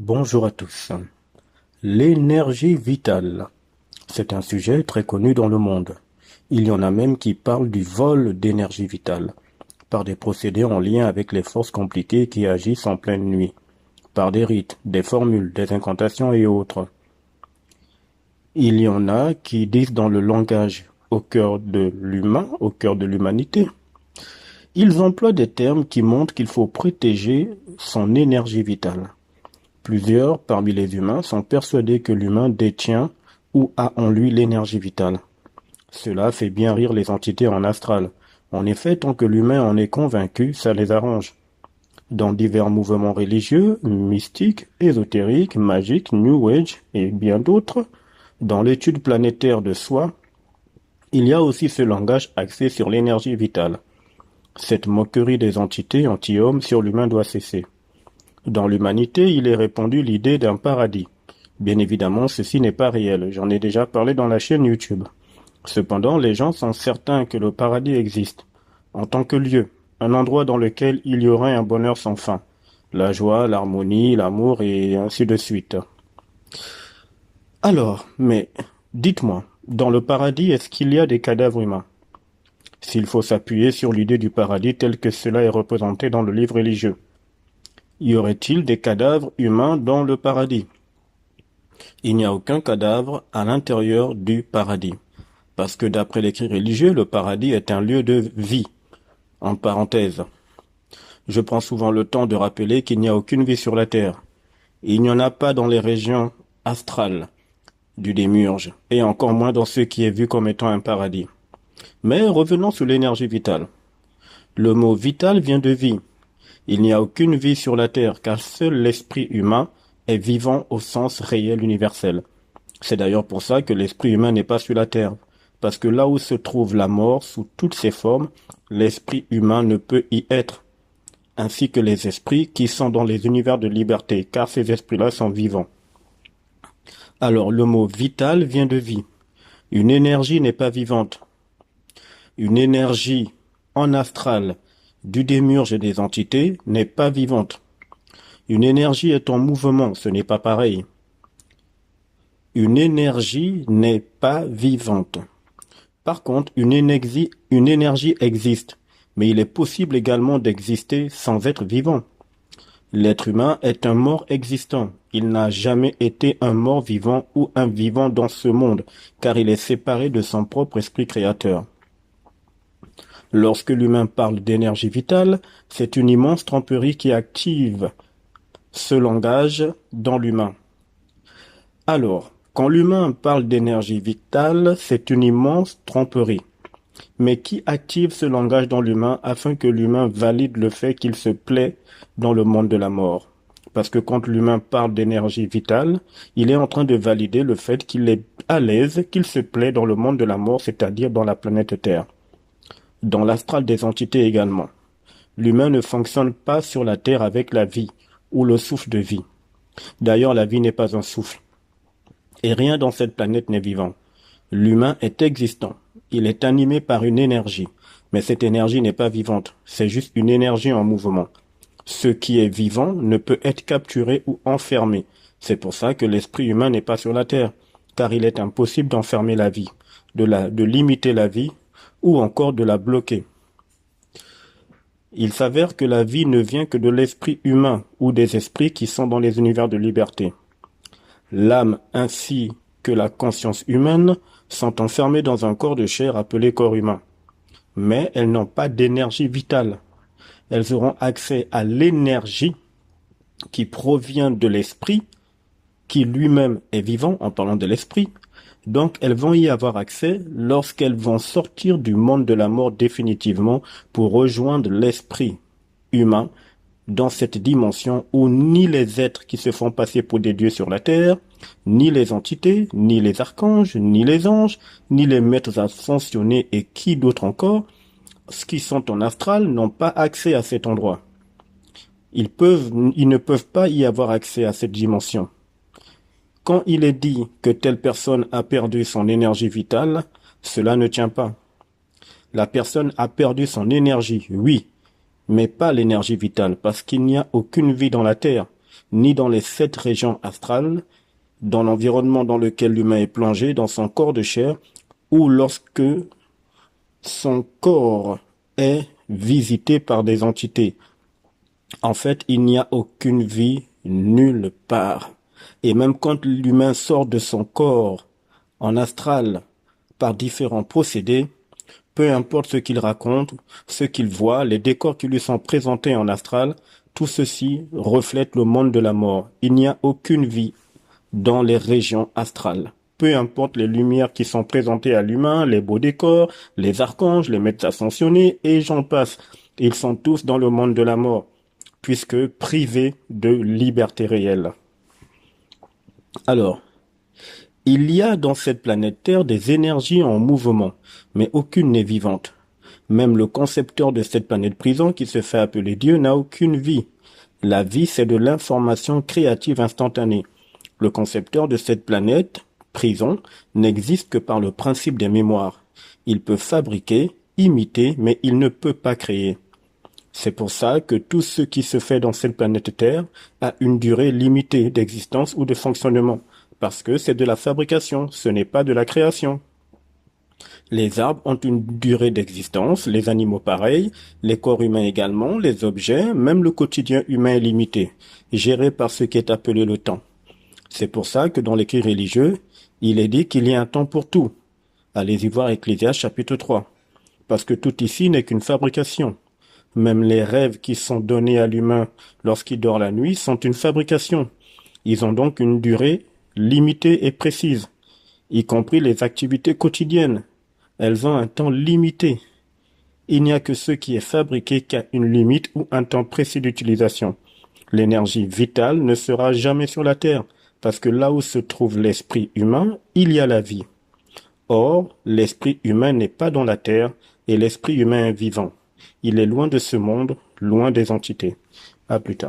Bonjour à tous. L'énergie vitale. C'est un sujet très connu dans le monde. Il y en a même qui parlent du vol d'énergie vitale, par des procédés en lien avec les forces compliquées qui agissent en pleine nuit, par des rites, des formules, des incantations et autres. Il y en a qui disent dans le langage au cœur de l'humain, au cœur de l'humanité. Ils emploient des termes qui montrent qu'il faut protéger son énergie vitale. Plusieurs parmi les humains sont persuadés que l'humain détient ou a en lui l'énergie vitale. Cela fait bien rire les entités en astral. En effet, tant que l'humain en est convaincu, ça les arrange. Dans divers mouvements religieux, mystiques, ésotériques, magiques, New Age et bien d'autres, dans l'étude planétaire de soi, il y a aussi ce langage axé sur l'énergie vitale. Cette moquerie des entités anti-hommes sur l'humain doit cesser. Dans l'humanité, il est répandu l'idée d'un paradis. Bien évidemment, ceci n'est pas réel, j'en ai déjà parlé dans la chaîne YouTube. Cependant, les gens sont certains que le paradis existe, en tant que lieu, un endroit dans lequel il y aurait un bonheur sans fin, la joie, l'harmonie, l'amour et ainsi de suite. Alors, mais dites-moi, dans le paradis, est-ce qu'il y a des cadavres humains? S'il faut s'appuyer sur l'idée du paradis tel que cela est représenté dans le livre religieux. Y aurait-il des cadavres humains dans le paradis? Il n'y a aucun cadavre à l'intérieur du paradis. Parce que d'après l'écrit religieux, le paradis est un lieu de vie. En parenthèse. Je prends souvent le temps de rappeler qu'il n'y a aucune vie sur la terre. Il n'y en a pas dans les régions astrales du démiurge, et encore moins dans ce qui est vu comme étant un paradis. Mais revenons sur l'énergie vitale. Le mot vital vient de vie. Il n'y a aucune vie sur la terre, car seul l'esprit humain est vivant au sens réel universel. C'est d'ailleurs pour ça que l'esprit humain n'est pas sur la terre, parce que là où se trouve la mort sous toutes ses formes, l'esprit humain ne peut y être, ainsi que les esprits qui sont dans les univers de liberté, car ces esprits-là sont vivants. Alors le mot vital vient de vie. Une énergie n'est pas vivante. Une énergie en astral du démiurge et des entités n'est pas vivante. Une énergie est en mouvement, ce n'est pas pareil. Une énergie n'est pas vivante. Par contre, une énergie existe, mais il est possible également d'exister sans être vivant. L'être humain est un mort existant. Il n'a jamais été un mort vivant ou un vivant dans ce monde, car il est séparé de son propre esprit créateur. Lorsque l'humain parle d'énergie vitale, c'est une immense tromperie qui active ce langage dans l'humain. Alors, quand l'humain parle d'énergie vitale, c'est une immense tromperie. Mais qui active ce langage dans l'humain afin que l'humain valide le fait qu'il se plaît dans le monde de la mort? Parce que quand l'humain parle d'énergie vitale, il est en train de valider le fait qu'il est à l'aise, qu'il se plaît dans le monde de la mort, c'est-à-dire dans la planète Terre. Dans l'astral des entités également. L'humain ne fonctionne pas sur la Terre avec la vie ou le souffle de vie. D'ailleurs, la vie n'est pas un souffle. Et rien dans cette planète n'est vivant. L'humain est existant. Il est animé par une énergie. Mais cette énergie n'est pas vivante. C'est juste une énergie en mouvement. Ce qui est vivant ne peut être capturé ou enfermé. C'est pour ça que l'esprit humain n'est pas sur la Terre. Car il est impossible d'enfermer la vie, de limiter la vie ou encore de la bloquer. Il s'avère que la vie ne vient que de l'esprit humain ou des esprits qui sont dans les univers de liberté. L'âme ainsi que la conscience humaine sont enfermées dans un corps de chair appelé corps humain. Mais elles n'ont pas d'énergie vitale. Elles auront accès à l'énergie qui provient de l'esprit, qui lui-même est vivant en parlant de l'esprit. Donc elles vont y avoir accès lorsqu'elles vont sortir du monde de la mort définitivement pour rejoindre l'esprit humain dans cette dimension où ni les êtres qui se font passer pour des dieux sur la terre, ni les entités, ni les archanges, ni les anges, ni les maîtres ascensionnés et qui d'autre encore, ceux qui sont en astral n'ont pas accès à cet endroit. Ils ne peuvent pas y avoir accès à cette dimension. Quand il est dit que telle personne a perdu son énergie vitale, cela ne tient pas. La personne a perdu son énergie, oui, mais pas l'énergie vitale, parce qu'il n'y a aucune vie dans la Terre. ni dans les 7 régions astrales, dans l'environnement dans lequel l'humain est plongé, dans son corps de chair, ou lorsque son corps est visité par des entités. En fait, il n'y a aucune vie nulle part. Et même quand l'humain sort de son corps en astral par différents procédés, peu importe ce qu'il raconte, ce qu'il voit, les décors qui lui sont présentés en astral, tout ceci reflète le monde de la mort. Il n'y a aucune vie dans les régions astrales. Peu importe les lumières qui sont présentées à l'humain, les beaux décors, les archanges, les maîtres ascensionnés, et j'en passe. Ils sont tous dans le monde de la mort, puisque privés de liberté réelle. Alors, il y a dans cette planète Terre des énergies en mouvement, mais aucune n'est vivante. Même le concepteur de cette planète prison, qui se fait appeler Dieu, n'a aucune vie. La vie, c'est de l'information créative instantanée. Le concepteur de cette planète prison n'existe que par le principe des mémoires. Il peut fabriquer, imiter, mais il ne peut pas créer. C'est pour ça que tout ce qui se fait dans cette planète Terre a une durée limitée d'existence ou de fonctionnement, parce que c'est de la fabrication, ce n'est pas de la création. Les arbres ont une durée d'existence, les animaux pareils, les corps humains également, les objets, même le quotidien humain est limité, géré par ce qui est appelé le temps. C'est pour ça que dans l'écrit religieux, il est dit qu'il y a un temps pour tout. Allez y voir Ecclésiaste chapitre 3. Parce que tout ici n'est qu'une fabrication. Même les rêves qui sont donnés à l'humain lorsqu'il dort la nuit sont une fabrication. Ils ont donc une durée limitée et précise, y compris les activités quotidiennes. Elles ont un temps limité. Il n'y a que ce qui est fabriqué qui a une limite ou un temps précis d'utilisation. L'énergie vitale ne sera jamais sur la Terre, parce que là où se trouve l'esprit humain, il y a la vie. Or, l'esprit humain n'est pas dans la Terre, et l'esprit humain est vivant. Il est loin de ce monde, loin des entités. À plus tard.